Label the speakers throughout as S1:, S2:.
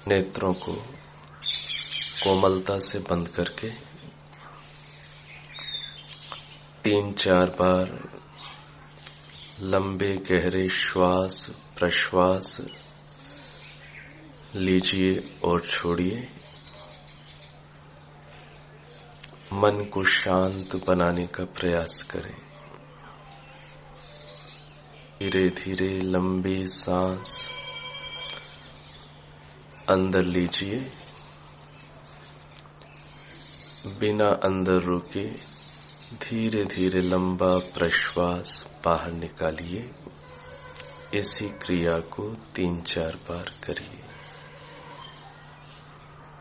S1: नेत्रों को कोमलता से बंद करके 3-4 बार लंबे गहरे श्वास प्रश्वास लीजिए और छोड़िए। मन को शांत बनाने का प्रयास करें। धीरे धीरे लंबी सांस अंदर लीजिए, बिना अंदर रुके धीरे धीरे लंबा प्रश्वास बाहर निकालिए। इसी क्रिया को 3-4 बार करिए।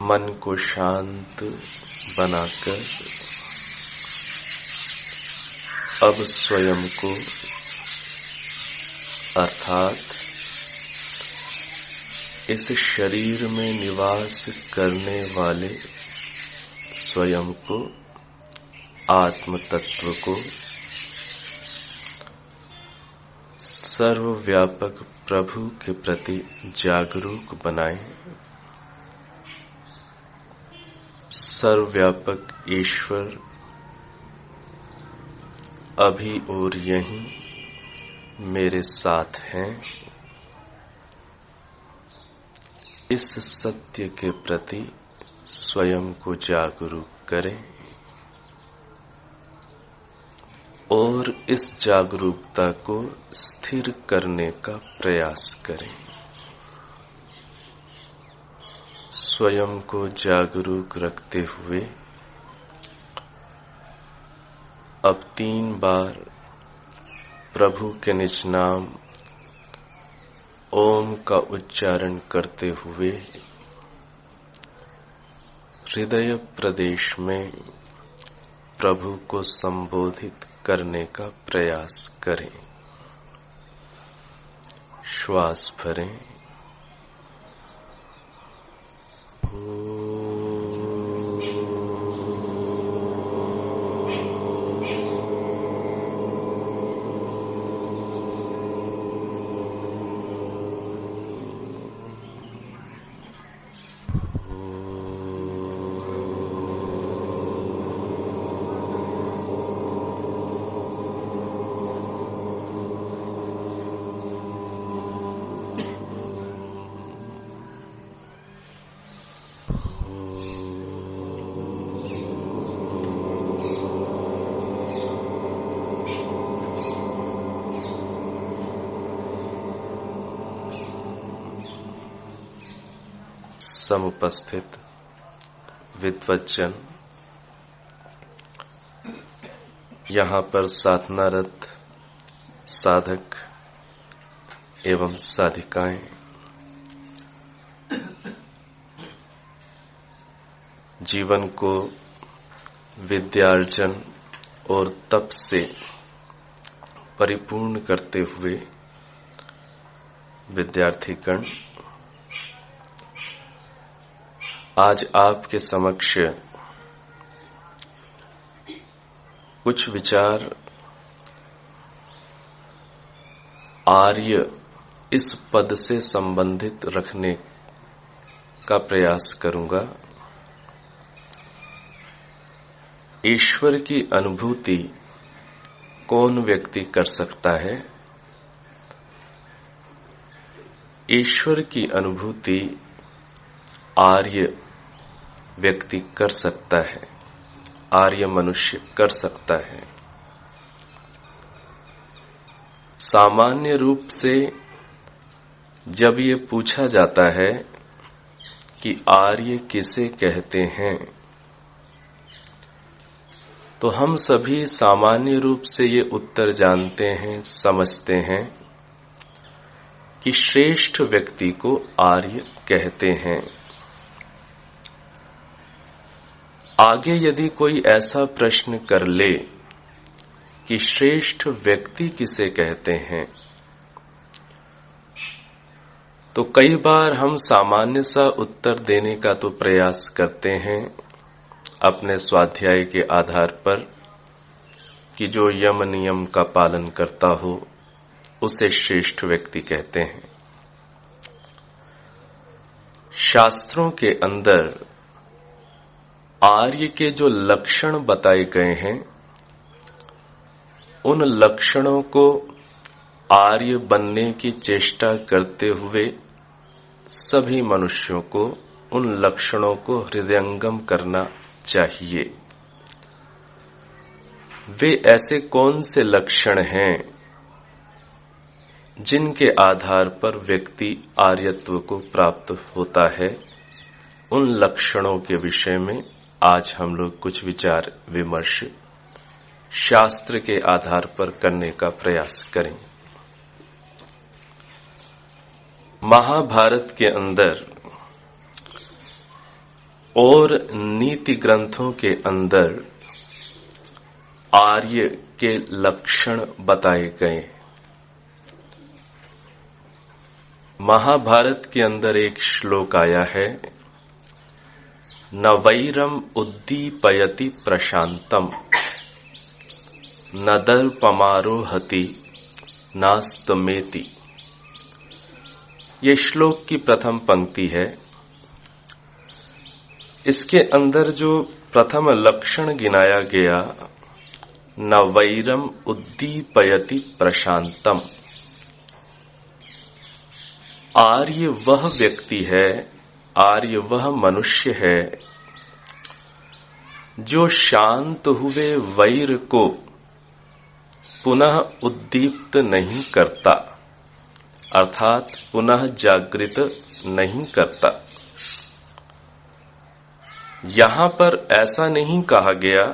S1: मन को शांत बनाकर अब स्वयं को अर्थात इस शरीर में निवास करने वाले स्वयं को, आत्म तत्व को सर्वव्यापक प्रभु के प्रति जागरूक बनाएं। सर्वव्यापक ईश्वर अभी और यहीं मेरे साथ हैं। इस सत्य के प्रति स्वयं को जागरूक करें और इस जागरूकता को स्थिर करने का प्रयास करें। स्वयं को जागरूक रखते हुए अब 3 बार प्रभु के निज नाम ओम का उच्चारण करते हुए हृदय प्रदेश में प्रभु को संबोधित करने का प्रयास करें। श्वास भरें। समुपस्थित विद्वज्जन, यहाँ पर साधनारत साधक एवं साधिकाएं जीवन को विद्यार्जन और तप से परिपूर्ण करते हुए विद्यार्थीगण आज आपके समक्ष कुछ विचार आर्य इस पद से संबंधित रखने का प्रयास करूंगा। ईश्वर की अनुभूति कौन व्यक्ति कर सकता है? ईश्वर की अनुभूति आर्य व्यक्ति कर सकता है, आर्य मनुष्य कर सकता है। सामान्य रूप से जब ये पूछा जाता है कि आर्य किसे कहते हैं, तो हम सभी सामान्य रूप से ये उत्तर जानते हैं, समझते हैं कि श्रेष्ठ व्यक्ति को आर्य कहते हैं। आगे यदि कोई ऐसा प्रश्न कर ले कि श्रेष्ठ व्यक्ति किसे कहते हैं, तो कई बार हम सामान्य सा उत्तर देने का तो प्रयास करते हैं अपने स्वाध्याय के आधार पर कि जो यम नियम का पालन करता हो उसे श्रेष्ठ व्यक्ति कहते हैं। शास्त्रों के अंदर आर्य के जो लक्षण बताए गए हैं, उन लक्षणों को आर्य बनने की चेष्टा करते हुए सभी मनुष्यों को उन लक्षणों को हृदयंगम करना चाहिए। वे ऐसे कौन से लक्षण हैं जिनके आधार पर व्यक्ति आर्यत्व को प्राप्त होता है? उन लक्षणों के विषय में आज हम लोग कुछ विचार विमर्श शास्त्र के आधार पर करने का प्रयास करें। महाभारत के अंदर और नीति ग्रंथों के अंदर आर्य के लक्षण बताए गए। महाभारत के अंदर एक श्लोक आया है, न वैरम उद्दीपयति प्रशांतम न दर्पमारोहति नास्तमेति। ये श्लोक की प्रथम पंक्ति है। इसके अंदर जो प्रथम लक्षण गिनाया गया, न वैरम उद्दीपयति प्रशांतम, आर्य वह व्यक्ति है, आर्य वह मनुष्य है जो शांत हुए वैर को पुनः उद्दीप्त नहीं करता, अर्थात पुनः जागृत नहीं करता। यहां पर ऐसा नहीं कहा गया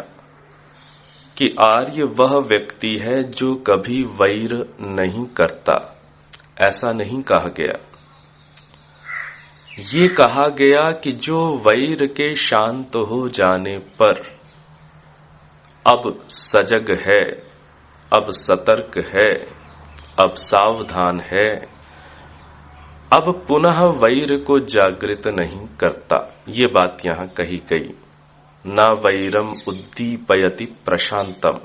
S1: कि आर्य वह व्यक्ति है जो कभी वैर नहीं करता, ऐसा नहीं कहा गया। ये कहा गया कि जो वैर के शांत हो जाने पर अब सजग है, अब सतर्क है, अब सावधान है, अब पुनः वैर को जागृत नहीं करता। ये बात यहां कही गई, न वैरम उद्दीपयति प्रशांतम।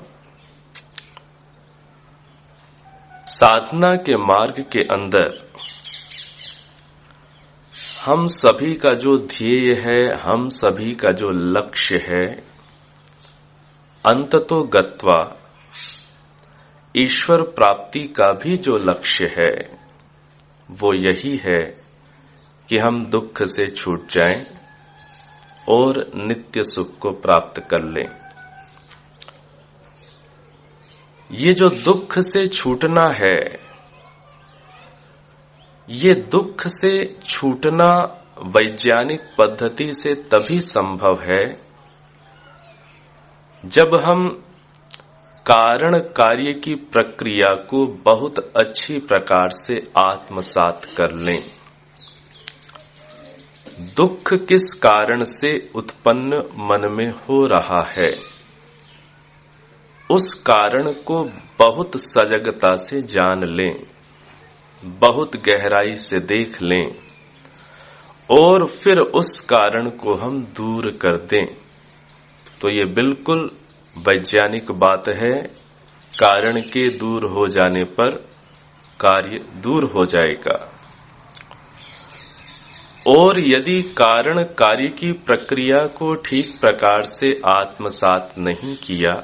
S1: साधना के मार्ग के अंदर हम सभी का जो ध्येय है, हम सभी का जो लक्ष्य है, अंततो गत्वा ईश्वर प्राप्ति का भी जो लक्ष्य है वो यही है कि हम दुख से छूट जाएं और नित्य सुख को प्राप्त कर लें। ये जो दुख से छूटना है, ये दुख से छूटना वैज्ञानिक पद्धति से तभी संभव है जब हम कारण कार्य की प्रक्रिया को बहुत अच्छी प्रकार से आत्मसात कर लें। दुख किस कारण से उत्पन्न मन में हो रहा है, उस कारण को बहुत सजगता से जान लें, बहुत गहराई से देख लें और फिर उस कारण को हम दूर कर दें, तो ये बिल्कुल वैज्ञानिक बात है। कारण के दूर हो जाने पर कार्य दूर हो जाएगा। और यदि कारण कार्य की प्रक्रिया को ठीक प्रकार से आत्मसात नहीं किया,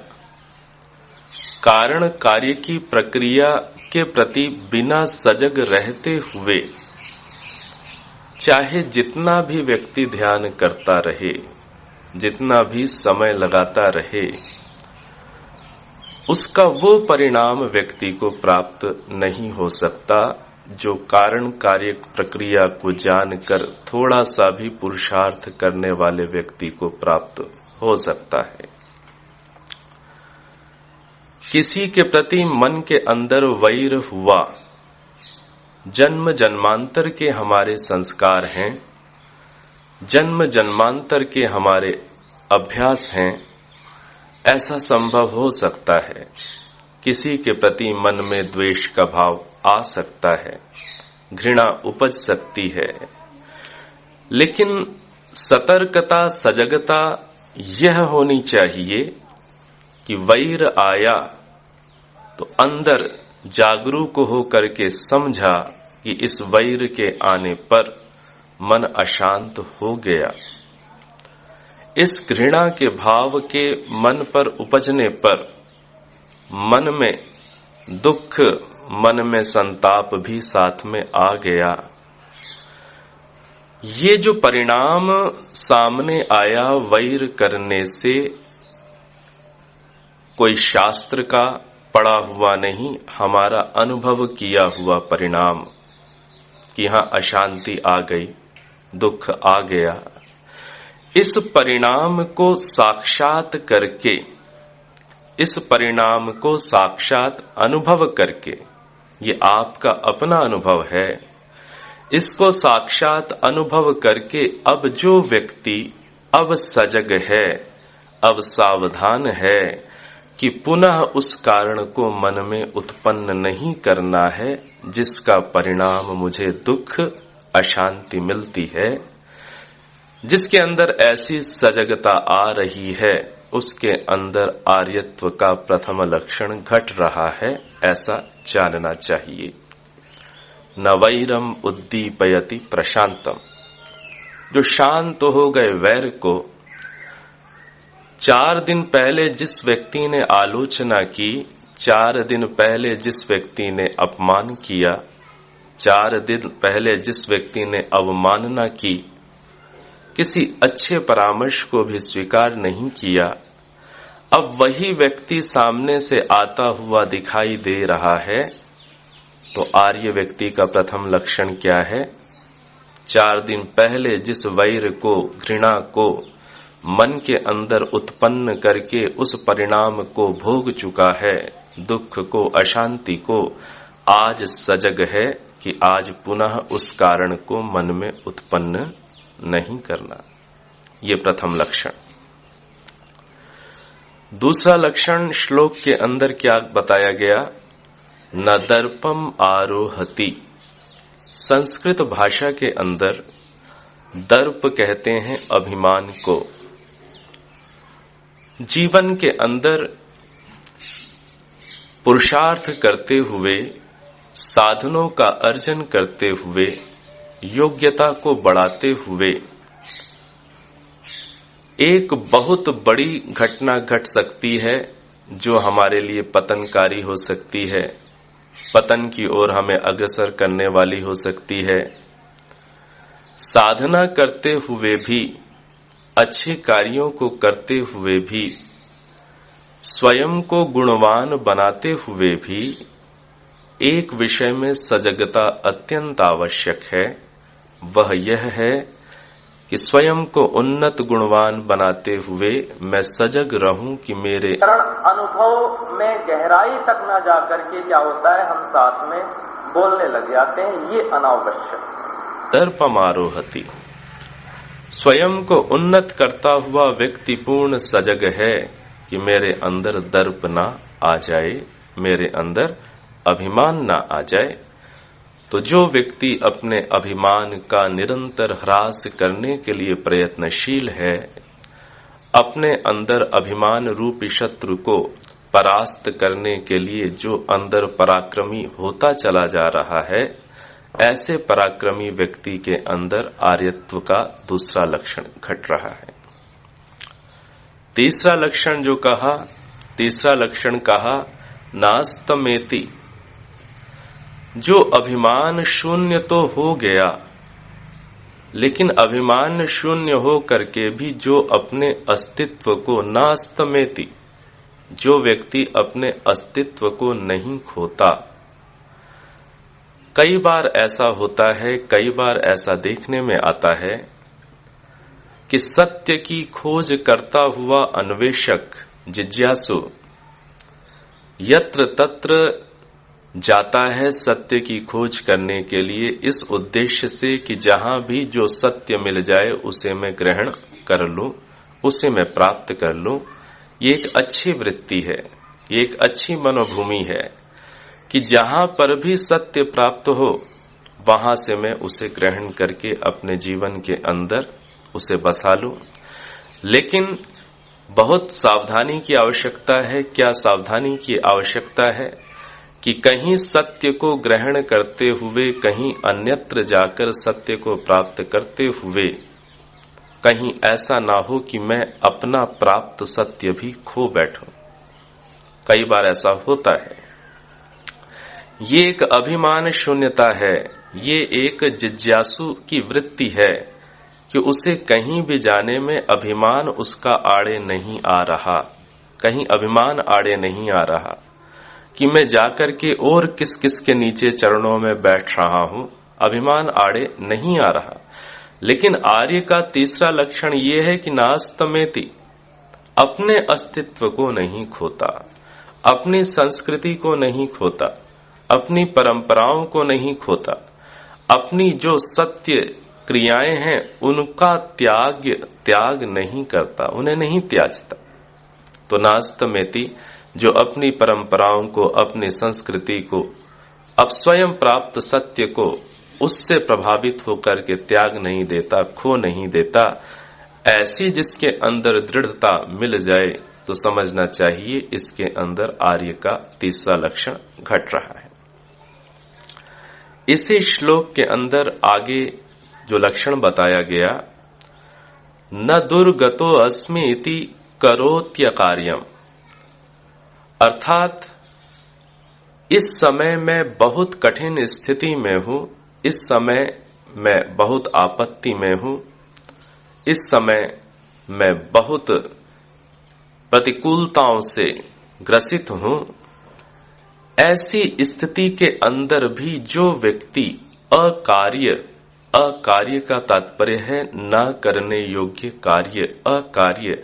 S1: कारण कार्य की प्रक्रिया के प्रति बिना सजग रहते हुए चाहे जितना भी व्यक्ति ध्यान करता रहे, जितना भी समय लगाता रहे, उसका वो परिणाम व्यक्ति को प्राप्त नहीं हो सकता जो कारण कार्य प्रक्रिया को जानकर थोड़ा सा भी पुरुषार्थ करने वाले व्यक्ति को प्राप्त हो सकता है। किसी के प्रति मन के अंदर वैर हुआ, जन्म जन्मांतर के हमारे संस्कार हैं, जन्म जन्मांतर के हमारे अभ्यास हैं, ऐसा संभव हो सकता है। किसी के प्रति मन में द्वेष का भाव आ सकता है, घृणा उपज सकती है, लेकिन सतर्कता सजगता यह होनी चाहिए कि वैर आया तो अंदर जागरूक होकर के समझा कि इस वैर के आने पर मन अशांत हो गया। इस घृणा के भाव के मन पर उपजने पर मन में दुख, मन में संताप भी साथ में आ गया। ये जो परिणाम सामने आया वैर करने से, कोई शास्त्र का पढ़ा हुआ नहीं, हमारा अनुभव किया हुआ परिणाम कि यहां अशांति आ गई, दुख आ गया। इस परिणाम को साक्षात करके, इस परिणाम को साक्षात अनुभव करके, ये आपका अपना अनुभव है, इसको साक्षात अनुभव करके अब जो व्यक्ति अब सजग है, अब सावधान है कि पुनः उस कारण को मन में उत्पन्न नहीं करना है जिसका परिणाम मुझे दुख, अशांति मिलती है, जिसके अंदर ऐसी सजगता आ रही है, उसके अंदर आर्यत्व का प्रथम लक्षण घट रहा है, ऐसा जानना चाहिए। न वैरम उद्दीपयति प्रशांतम, जो शांत हो गए वैर को, 4 दिन पहले जिस व्यक्ति ने आलोचना की, 4 दिन पहले जिस व्यक्ति ने अपमान किया, 4 दिन पहले जिस व्यक्ति ने अवमानना की, किसी अच्छे परामर्श को भी स्वीकार नहीं किया, अब वही व्यक्ति सामने से आता हुआ दिखाई दे रहा है, तो आर्य व्यक्ति का प्रथम लक्षण क्या है? 4 दिन पहले जिस वैर को, घृणा को मन के अंदर उत्पन्न करके उस परिणाम को भोग चुका है, दुख को, अशांति को, आज सजग है कि आज पुनः उस कारण को मन में उत्पन्न नहीं करना। ये प्रथम लक्षण। दूसरा लक्षण श्लोक के अंदर क्या बताया गया? न दर्पम आरोहति। संस्कृत भाषा के अंदर दर्प कहते हैं अभिमान को। जीवन के अंदर पुरुषार्थ करते हुए, साधनों का अर्जन करते हुए, योग्यता को बढ़ाते हुए एक बहुत बड़ी घटना घट सकती है जो हमारे लिए पतनकारी हो सकती है, पतन की ओर हमें अग्रसर करने वाली हो सकती है। साधना करते हुए भी, अच्छे कार्यों को करते हुए भी, स्वयं को गुणवान बनाते हुए भी एक विषय में सजगता अत्यंत आवश्यक है। वह यह है कि स्वयं को उन्नत गुणवान बनाते हुए मैं सजग रहूं कि मेरे
S2: अनुभव में गहराई तक न जाकर के क्या होता है, हम साथ में बोलने लग जाते हैं, ये अनावश्यक।
S1: दर्पमारोहति, स्वयं को उन्नत करता हुआ व्यक्ति पूर्ण सजग है कि मेरे अंदर दर्प ना आ जाए, मेरे अंदर अभिमान ना आ जाए। तो जो व्यक्ति अपने अभिमान का निरंतर ह्रास करने के लिए प्रयत्नशील है, अपने अंदर अभिमान रूपी शत्रु को परास्त करने के लिए जो अंदर पराक्रमी होता चला जा रहा है, ऐसे पराक्रमी व्यक्ति के अंदर आर्यत्व का दूसरा लक्षण घट रहा है। तीसरा लक्षण जो कहा, तीसरा लक्षण कहा नास्तमेति, जो अभिमान शून्य तो हो गया, लेकिन अभिमान शून्य हो करके भी जो अपने अस्तित्व को नास्तमेति, जो व्यक्ति अपने अस्तित्व को नहीं खोता। कई बार ऐसा होता है, कई बार ऐसा देखने में आता है कि सत्य की खोज करता हुआ अन्वेषक, जिज्ञासु यत्र तत्र जाता है सत्य की खोज करने के लिए, इस उद्देश्य से कि जहां भी जो सत्य मिल जाए उसे मैं ग्रहण कर लूं, उसे मैं प्राप्त कर लूं। ये एक अच्छी वृत्ति है, ये एक अच्छी मनोभूमि है कि जहां पर भी सत्य प्राप्त हो वहां से मैं उसे ग्रहण करके अपने जीवन के अंदर उसे बसा लूं। लेकिन बहुत सावधानी की आवश्यकता है। क्या सावधानी की आवश्यकता है कि कहीं सत्य को ग्रहण करते हुए कहीं अन्यत्र जाकर सत्य को प्राप्त करते हुए कहीं ऐसा ना हो कि मैं अपना प्राप्त सत्य भी खो बैठूं। कई बार ऐसा होता है। ये एक अभिमान शून्यता है, ये एक जिज्ञासु की वृत्ति है कि उसे कहीं भी जाने में अभिमान उसका आड़े नहीं आ रहा, कहीं अभिमान आड़े नहीं आ रहा कि मैं जाकर के और किस किस के नीचे चरणों में बैठ रहा हूं, अभिमान आड़े नहीं आ रहा। लेकिन आर्य का तीसरा लक्षण यह है कि नास्तमेति, अपने अस्तित्व को नहीं खोता, अपनी संस्कृति को नहीं खोता, अपनी परंपराओं को नहीं खोता, अपनी जो सत्य क्रियाएं हैं उनका त्याग नहीं करता, उन्हें नहीं त्याजता। तो नास्तमेति, जो अपनी परंपराओं को, अपनी संस्कृति को, अब स्वयं प्राप्त सत्य को उससे प्रभावित होकर के त्याग नहीं देता, खो नहीं देता, ऐसी जिसके अंदर दृढ़ता मिल जाए तो समझना चाहिए इसके अंदर आर्य का तीसरा लक्षण घट रहा है। इसी श्लोक के अंदर आगे जो लक्षण बताया गया, न दुर्गतो अस्मि इति करोत्य कार्यम, अर्थात इस समय मैं बहुत कठिन स्थिति में हूं, इस समय मैं बहुत आपत्ति में हूं, इस समय मैं बहुत प्रतिकूलताओं से ग्रसित हूं। ऐसी स्थिति के अंदर भी जो व्यक्ति अकार्य का तात्पर्य है न करने योग्य कार्य, अकार्य,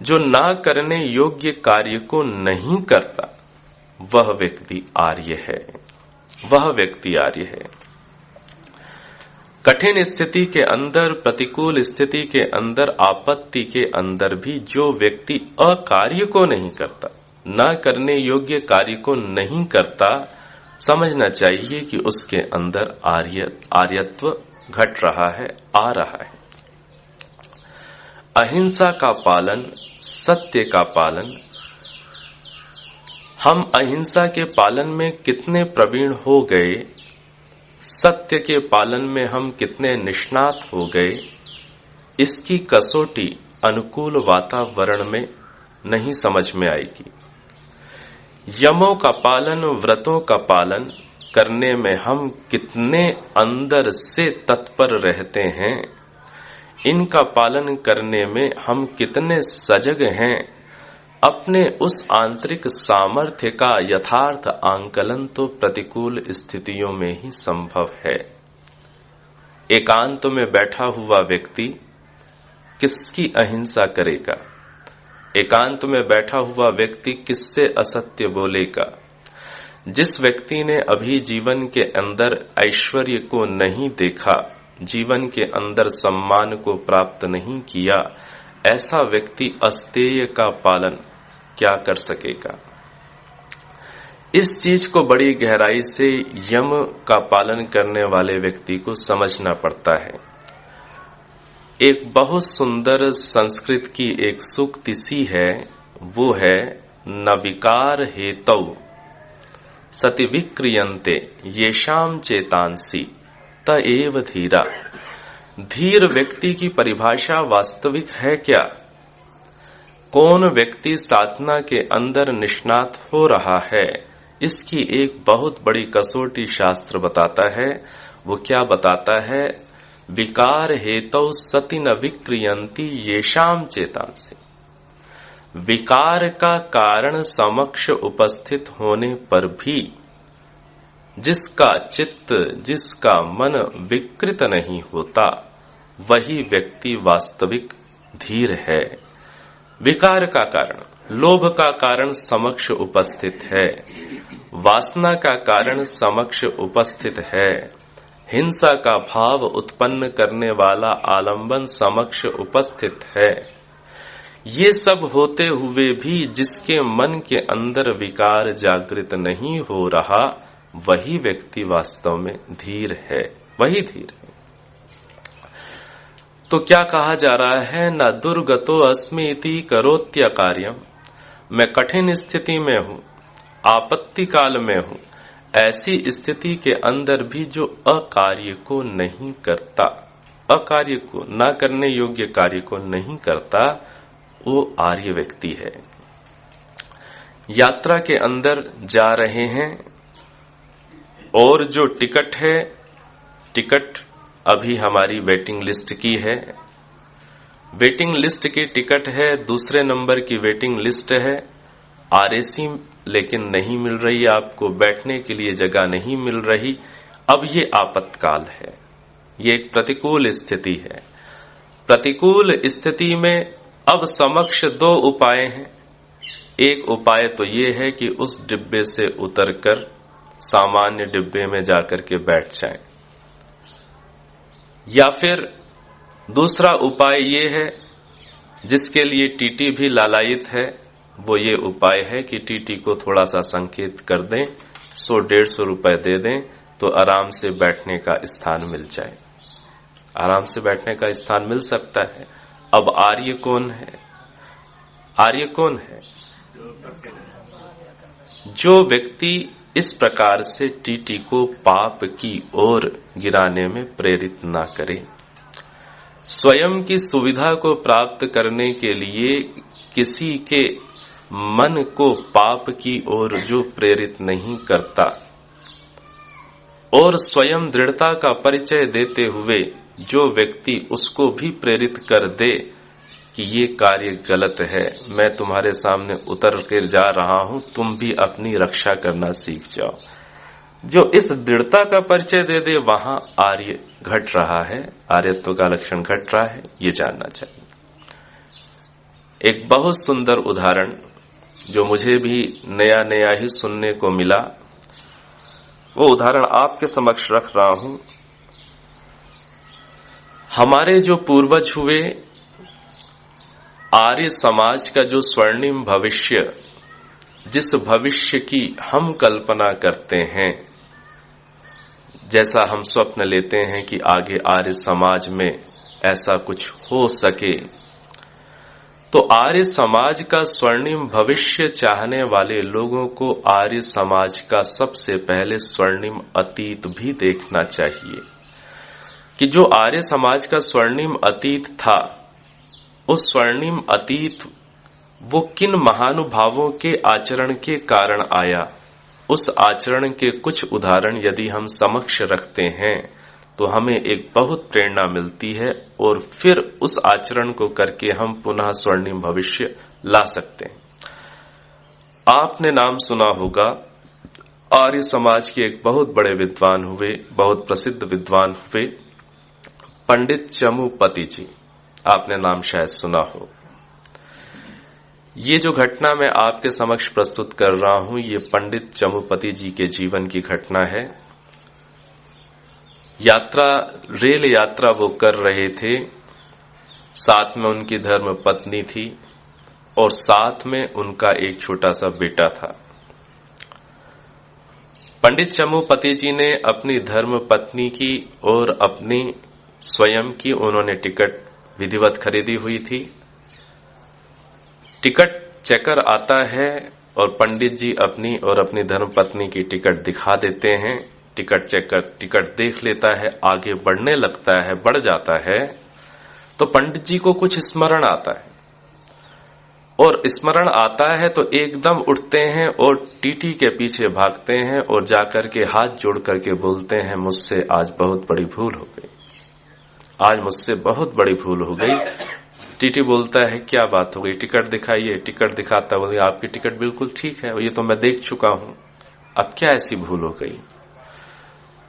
S1: जो ना करने योग्य कार्य को नहीं करता, वह व्यक्ति आर्य है, वह व्यक्ति आर्य है। कठिन स्थिति के अंदर, प्रतिकूल स्थिति के अंदर, आपत्ति के अंदर भी जो व्यक्ति अकार्य को नहीं करता, ना करने योग्य कार्य को नहीं करता, समझना चाहिए कि उसके अंदर आर्यत्व घट रहा है, आ रहा है। अहिंसा का पालन, सत्य का पालन, हम अहिंसा के पालन में कितने प्रवीण हो गए, सत्य के पालन में हम कितने निष्णात हो गए, इसकी कसौटी अनुकूल वातावरण में नहीं समझ में आएगी। यमों का पालन, व्रतों का पालन करने में हम कितने अंदर से तत्पर रहते हैं, इनका पालन करने में हम कितने सजग हैं, अपने उस आंतरिक सामर्थ्य का यथार्थ आंकलन तो प्रतिकूल स्थितियों में ही संभव है। एकांत में बैठा हुआ व्यक्ति किसकी अहिंसा करेगा? एकांत में बैठा हुआ व्यक्ति किससे असत्य बोलेगा? जिस व्यक्ति ने अभी जीवन के अंदर ऐश्वर्य को नहीं देखा, जीवन के अंदर सम्मान को प्राप्त नहीं किया, ऐसा व्यक्ति अस्तेय का पालन क्या कर सकेगा? इस चीज को बड़ी गहराई से यम का पालन करने वाले व्यक्ति को समझना पड़ता है। एक बहुत सुंदर संस्कृत की एक सूक्ति सी है, वो है न विकार हेतौ सति विक्रियन्ते येषाम चेतांसी त एव धीरा। धीर व्यक्ति की परिभाषा वास्तविक है क्या? कौन व्यक्ति साधना के अंदर निष्णात हो रहा है, इसकी एक बहुत बड़ी कसौटी शास्त्र बताता है। वो क्या बताता है? विकार हेतौ सति न विक्रियन्ति येषाम चेतांसी। विकार का कारण समक्ष उपस्थित होने पर भी जिसका चित्त, जिसका मन विकृत नहीं होता, वही व्यक्ति वास्तविक धीर है। विकार का कारण, लोभ का कारण समक्ष उपस्थित है, वासना का कारण समक्ष उपस्थित है, हिंसा का भाव उत्पन्न करने वाला आलंबन समक्ष उपस्थित है। ये सब होते हुए भी जिसके मन के अंदर विकार जागृत नहीं हो रहा, वही व्यक्ति वास्तव में धीर है, वही धीर है। तो क्या कहा जा रहा है? न दुर्गतो अस्मि इति करोत्य कार्यम। मैं कठिन स्थिति में हूं, आपत्ति काल में हूं, ऐसी स्थिति के अंदर भी जो अकार्य को नहीं करता, अकार्य को, ना करने योग्य कार्य को नहीं करता, वो आर्य व्यक्ति है। यात्रा के अंदर जा रहे हैं और जो टिकट है, टिकट अभी हमारी वेटिंग लिस्ट की है, वेटिंग लिस्ट की टिकट है, दूसरे नंबर की वेटिंग लिस्ट है, आरएसी लेकिन नहीं मिल रही, आपको बैठने के लिए जगह नहीं मिल रही। अब ये आपातकाल है, ये एक प्रतिकूल स्थिति है। प्रतिकूल स्थिति में अब समक्ष दो उपाय हैं। एक उपाय तो ये है कि उस डिब्बे से उतरकर सामान्य डिब्बे में जाकर के बैठ जाएं, या फिर दूसरा उपाय ये है जिसके लिए टीटी भी लालायित है, वो ये उपाय है कि टीटी को थोड़ा सा संकेत कर दें, 100-150 रुपए दे दें तो आराम से बैठने का स्थान मिल जाए, आराम से बैठने का स्थान मिल सकता है। अब आर्य कौन है? आर्य कौन है? जो व्यक्ति इस प्रकार से टीटी को पाप की ओर गिराने में प्रेरित ना करे, स्वयं की सुविधा को प्राप्त करने के लिए किसी के मन को पाप की ओर जो प्रेरित नहीं करता, और स्वयं दृढ़ता का परिचय देते हुए जो व्यक्ति उसको भी प्रेरित कर दे कि ये कार्य गलत है, मैं तुम्हारे सामने उतर कर जा रहा हूं, तुम भी अपनी रक्षा करना सीख जाओ, जो इस दृढ़ता का परिचय दे दे, वहां आर्य घट रहा है, आर्यत्व का लक्षण घट रहा है, ये जानना चाहिए। एक बहुत सुंदर उदाहरण जो मुझे भी नया नया ही सुनने को मिला, वो उदाहरण आपके समक्ष रख रहा हूं। हमारे जो पूर्वज हुए, आर्य समाज का जो स्वर्णिम भविष्य, जिस भविष्य की हम कल्पना करते हैं, जैसा हम स्वप्न लेते हैं कि आगे आर्य समाज में ऐसा कुछ हो सके, तो आर्य समाज का स्वर्णिम भविष्य चाहने वाले लोगों को आर्य समाज का सबसे पहले स्वर्णिम अतीत भी देखना चाहिए कि जो आर्य समाज का स्वर्णिम अतीत था, उस स्वर्णिम अतीत वो किन महानुभावों के आचरण के कारण आया। उस आचरण के कुछ उदाहरण यदि हम समक्ष रखते हैं तो हमें एक बहुत प्रेरणा मिलती है, और फिर उस आचरण को करके हम पुनः स्वर्णिम भविष्य ला सकते हैं। आपने नाम सुना होगा, आर्य समाज के एक बहुत बड़े विद्वान हुए, बहुत प्रसिद्ध विद्वान हुए, पंडित चमुपति जी। आपने नाम शायद सुना हो। ये जो घटना मैं आपके समक्ष प्रस्तुत कर रहा हूं, ये पंडित चमुपति जी के जीवन की घटना है। यात्रा, रेल यात्रा वो कर रहे थे, साथ में उनकी धर्म पत्नी थी और साथ में उनका एक छोटा सा बेटा था। पंडित चमुपति जी ने अपनी धर्म पत्नी की और अपनी स्वयं की उन्होंने टिकट विधिवत खरीदी हुई थी। टिकट चेकर आता है और पंडित जी अपनी और अपनी धर्मपत्नी की टिकट दिखा देते हैं। टिकट चेकर टिकट देख लेता है, आगे बढ़ने लगता है, बढ़ जाता है, तो पंडित जी को कुछ स्मरण आता है, और स्मरण आता है तो एकदम उठते हैं और टीटी के पीछे भागते हैं और जाकर के हाथ जोड़ करके बोलते हैं, मुझसे आज बहुत बड़ी भूल हो गई, आज मुझसे बहुत बड़ी भूल हो गई। टीटी बोलता है, क्या बात हो गई, टिकट दिखाइए। टिकट दिखाता है, बोले आपकी टिकट बिल्कुल ठीक है, ये तो मैं देख चुका हूं, अब क्या ऐसी भूल हो गई।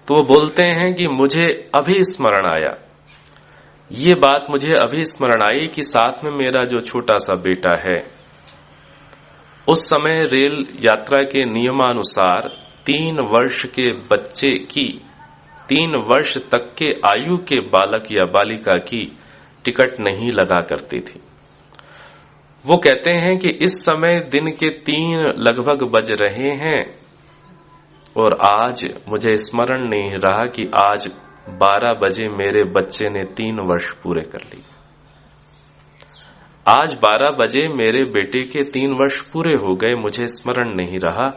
S1: तो वो बोलते हैं कि मुझे अभी स्मरण आया, ये बात मुझे अभी स्मरण आई कि साथ में मेरा जो छोटा सा बेटा है, उस समय रेल यात्रा के नियमानुसार 3 वर्ष के बच्चे की, 3 वर्ष तक के आयु के बालक या बालिका की टिकट नहीं लगा करती थी। वो कहते हैं कि इस समय दिन के 3 लगभग बज रहे हैं और आज मुझे स्मरण नहीं रहा कि आज 12 बजे मेरे बच्चे ने 3 वर्ष पूरे कर लिए। आज 12 बजे मेरे बेटे के 3 वर्ष पूरे हो गए, मुझे स्मरण नहीं रहा।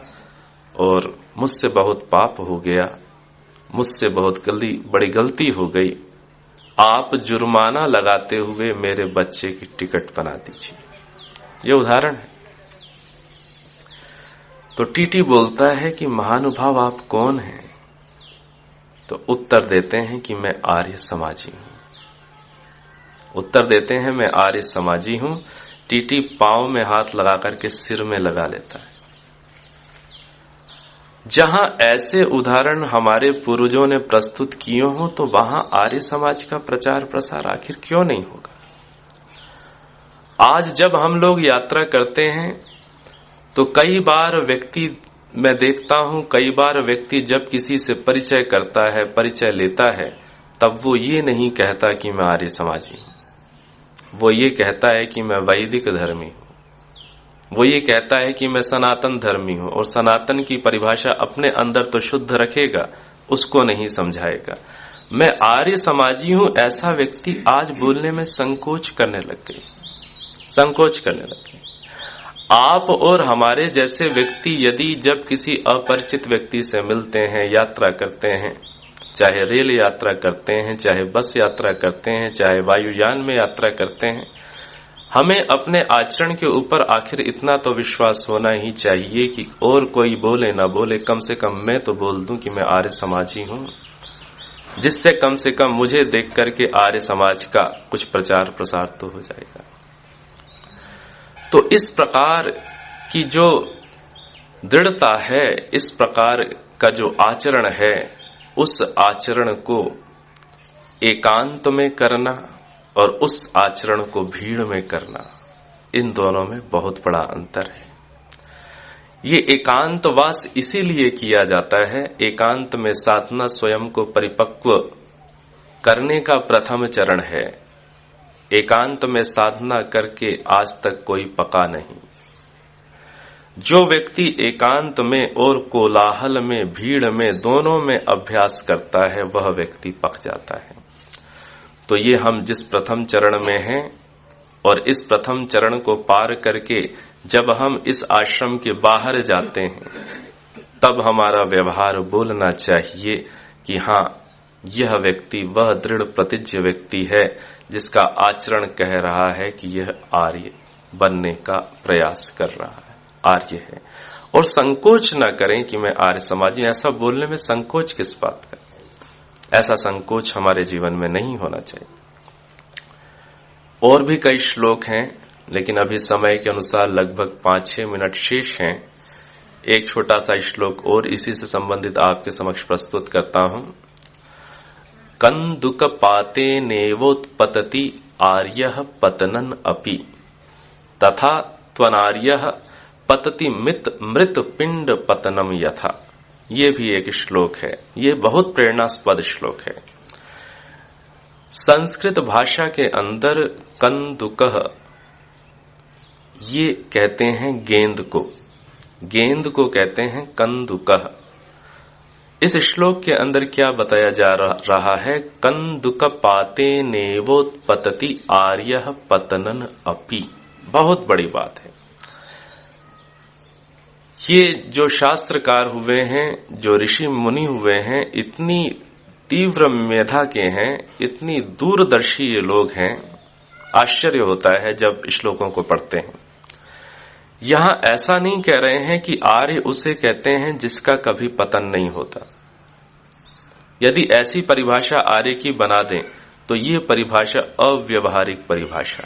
S1: और मुझसे बहुत पाप हो गया, मुझसे बहुत बड़ी गलती हो गई, आप जुर्माना लगाते हुए मेरे बच्चे की टिकट बना दीजिए। ये उदाहरण है। तो टीटी बोलता है कि महानुभाव आप कौन हैं? तो उत्तर देते हैं कि मैं आर्य समाजी हूं। उत्तर देते हैं मैं आर्य समाजी हूं। टीटी पांव में हाथ लगा करके सिर में लगा लेता है। जहां ऐसे उदाहरण हमारे पूर्वजों ने प्रस्तुत किए हों तो वहां आर्य समाज का प्रचार प्रसार आखिर क्यों नहीं होगा? आज जब हम लोग यात्रा करते हैं तो कई बार व्यक्ति, मैं देखता हूं कई बार व्यक्ति जब किसी से परिचय करता है, परिचय लेता है, तब वो ये नहीं कहता कि मैं आर्य समाजी हूं। वो ये कहता है कि मैं वैदिक धर्मी हूं। वो ये कहता है कि मैं सनातन धर्मी हूं। और सनातन की परिभाषा अपने अंदर तो शुद्ध रखेगा, उसको नहीं समझाएगा। मैं आर्य समाजी हूं, ऐसा व्यक्ति आज बोलने में संकोच करने लग गए। आप और हमारे जैसे व्यक्ति यदि जब किसी अपरिचित व्यक्ति से मिलते हैं, यात्रा करते हैं, चाहे रेल यात्रा करते हैं, चाहे बस यात्रा करते हैं, चाहे वायुयान में यात्रा करते हैं, हमें अपने आचरण के ऊपर आखिर इतना तो विश्वास होना ही चाहिए कि और कोई बोले ना बोले, कम से कम मैं तो बोल दूं कि मैं आर्य समाजी हूं, जिससे कम से कम मुझे देख करके आर्य समाज का कुछ प्रचार प्रसार तो हो जाएगा। तो इस प्रकार की जो दृढ़ता है, इस प्रकार का जो आचरण है, उस आचरण को एकांत में करना और उस आचरण को भीड़ में करना, इन दोनों में बहुत बड़ा अंतर है। ये एकांतवास इसीलिए किया जाता है, एकांत में साधना स्वयं को परिपक्व करने का प्रथम चरण है। एकांत में साधना करके आज तक कोई पका नहीं। जो व्यक्ति एकांत में और कोलाहल में, भीड़ में, दोनों में अभ्यास करता है, वह व्यक्ति पक जाता है। तो ये हम जिस प्रथम चरण में हैं और इस प्रथम चरण को पार करके जब हम इस आश्रम के बाहर जाते हैं, तब हमारा व्यवहार बोलना चाहिए कि हां, यह व्यक्ति वह दृढ़ प्रतिज्ञ व्यक्ति है जिसका आचरण कह रहा है कि यह आर्य बनने का प्रयास कर रहा है, आर्य है। और संकोच न करें कि मैं आर्य समाजी। ऐसा बोलने में संकोच किस बात का? ऐसा संकोच हमारे जीवन में नहीं होना चाहिए। और भी कई श्लोक हैं, लेकिन अभी समय के अनुसार लगभग 5-6 मिनट शेष हैं। एक छोटा सा श्लोक और इसी से संबंधित आपके समक्ष प्रस्तुत करता हूं। कंदुक पाते नेवोत्पतति आर्यः पतनन अपि तथा त्वनार्यः पतति मृत पिंड पतनम यथा। ये भी एक श्लोक है। ये बहुत प्रेरणास्पद श्लोक है। संस्कृत भाषा के अंदर कंदुकः ये कहते हैं गेंद को कहते हैं कंदुकः। इस श्लोक के अंदर क्या बताया जा रहा है? कंदुक पाते नेवोत्पतति आर्यः पतनन अपि। बहुत बड़ी बात है। ये जो शास्त्रकार हुए हैं, जो ऋषि मुनि हुए हैं, इतनी तीव्र मेधा के हैं, इतनी दूरदर्शी ये लोग हैं, आश्चर्य होता है जब श्लोकों को पढ़ते हैं। यहां ऐसा नहीं कह रहे हैं कि आर्य उसे कहते हैं जिसका कभी पतन नहीं होता। यदि ऐसी परिभाषा आर्य की बना दें तो ये परिभाषा अव्यवहारिक परिभाषा,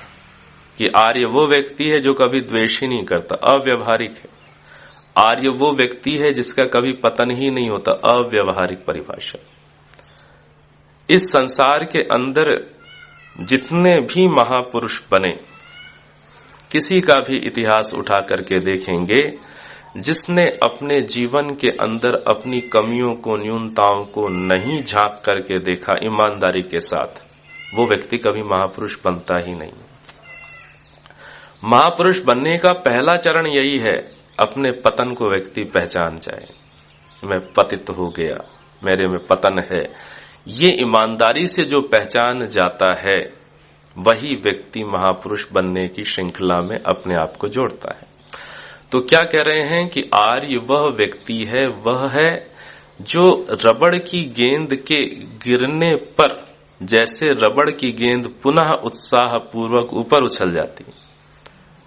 S1: कि आर्य वो व्यक्ति है जो कभी द्वेष ही नहीं करता, अव्यवहारिक है। आर्य वो व्यक्ति है जिसका कभी पतन ही नहीं होता, अव्यवहारिक परिभाषा। इस संसार के अंदर जितने भी महापुरुष बने, किसी का भी इतिहास उठा करके देखेंगे, जिसने अपने जीवन के अंदर अपनी कमियों को, न्यूनताओं को नहीं झांक करके देखा ईमानदारी के साथ, वो व्यक्ति कभी महापुरुष बनता ही नहीं। महापुरुष बनने का पहला चरण यही है, अपने पतन को व्यक्ति पहचान जाए। मैं पतित हो गया, मेरे में पतन है। ये ईमानदारी से जो पहचान जाता है, वही व्यक्ति महापुरुष बनने की श्रृंखला में अपने आप को जोड़ता है। तो क्या कह रहे हैं कि आर्य वह व्यक्ति है, वह है जो रबड़ की गेंद के गिरने पर जैसे रबड़ की गेंद पुनः उत्साह पूर्वक ऊपर उछल जाती,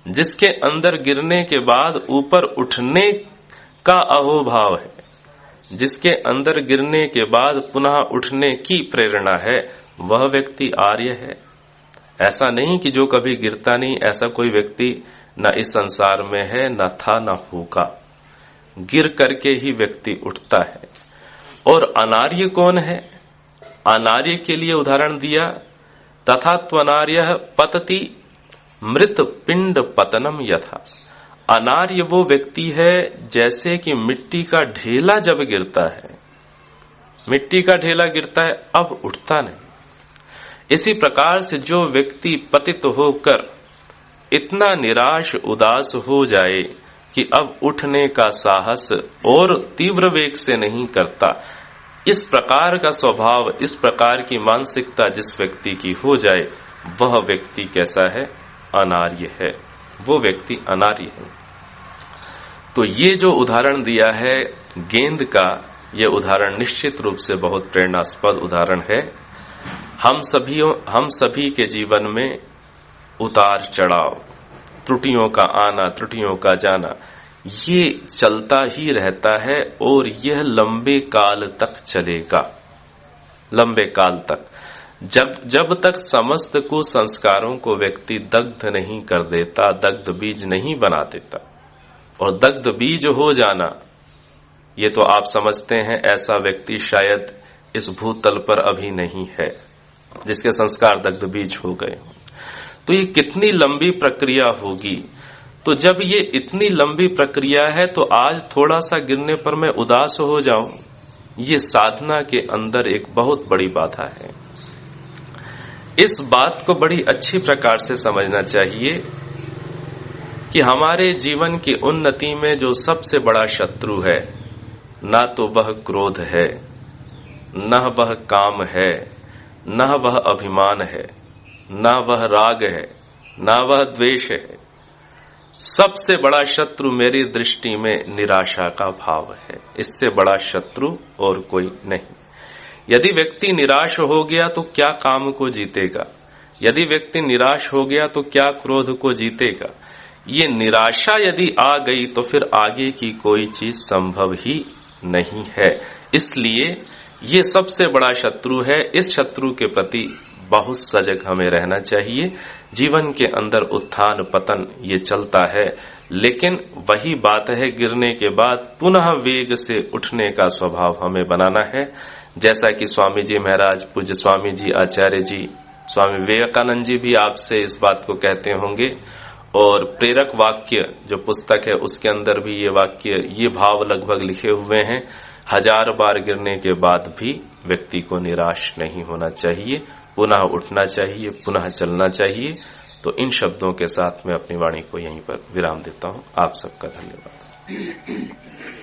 S1: जिसके अंदर गिरने के बाद ऊपर उठने का अहोभाव है, जिसके अंदर गिरने के बाद पुनः उठने की प्रेरणा है, वह व्यक्ति आर्य है। ऐसा नहीं कि जो कभी गिरता नहीं, ऐसा कोई व्यक्ति न इस संसार में है, न था, न होगा। गिर करके ही व्यक्ति उठता है। और अनार्य कौन है? अनार्य के लिए उदाहरण दिया, तथा त्वनार्य पतति मृत पिंड पतनम यथा। अनार्य वो व्यक्ति है जैसे कि मिट्टी का ढेला जब गिरता है, मिट्टी का ढेला गिरता है, अब उठता नहीं। इसी प्रकार से जो व्यक्ति पतित होकर इतना निराश उदास हो जाए कि अब उठने का साहस और तीव्र वेग से नहीं करता, इस प्रकार का स्वभाव, इस प्रकार की मानसिकता जिस व्यक्ति की हो जाए, वह व्यक्ति कैसा है? अनार्य है, वो व्यक्ति अनार्य है। तो ये जो उदाहरण दिया है गेंद का, ये उदाहरण निश्चित रूप से बहुत प्रेरणास्पद उदाहरण है। हम सभी के जीवन में उतार चढ़ाव, त्रुटियों का आना, त्रुटियों का जाना, ये चलता ही रहता है और यह लंबे काल तक चलेगा, लंबे काल तक। जब तक समस्त कुसंस्कारों को व्यक्ति दग्ध नहीं कर देता, दग्ध बीज नहीं बना देता। और दग्ध बीज हो जाना, ये तो आप समझते हैं, ऐसा व्यक्ति शायद इस भूतल पर अभी नहीं है जिसके संस्कार दग्ध बीज हो गए। तो ये कितनी लंबी प्रक्रिया होगी। तो जब ये इतनी लंबी प्रक्रिया है, तो आज थोड़ा सा गिरने पर मैं उदास हो जाऊं, ये साधना के अंदर एक बहुत बड़ी बाधा है। इस बात को बड़ी अच्छी प्रकार से समझना चाहिए कि हमारे जीवन की उन्नति में जो सबसे बड़ा शत्रु है, ना तो वह क्रोध है, न वह काम है, न वह अभिमान है, न वह राग है, न वह द्वेष है। सबसे बड़ा शत्रु मेरी दृष्टि में निराशा का भाव है। इससे बड़ा शत्रु और कोई नहीं। यदि व्यक्ति निराश हो गया तो क्या काम को जीतेगा? यदि व्यक्ति निराश हो गया तो क्या क्रोध को जीतेगा? ये निराशा यदि आ गई तो फिर आगे की कोई चीज संभव ही नहीं है। इसलिए ये सबसे बड़ा शत्रु है। इस शत्रु के प्रति बहुत सजग हमें रहना चाहिए। जीवन के अंदर उत्थान पतन ये चलता है, लेकिन वही बात है, गिरने के बाद पुनः वेग से उठने का स्वभाव हमें बनाना है। जैसा कि स्वामी जी महाराज, पूज्य स्वामी जी आचार्य जी, स्वामी विवेकानंद जी भी आपसे इस बात को कहते होंगे। और प्रेरक वाक्य जो पुस्तक है उसके अंदर भी ये वाक्य, ये भाव लगभग लिखे हुए हैं। 1000 बार गिरने के बाद भी व्यक्ति को निराश नहीं होना चाहिए, पुनः उठना चाहिए, पुनः चलना चाहिए। तो इन शब्दों के साथ मैं अपनी वाणी को यहीं पर विराम देता हूं। आप सबका धन्यवाद।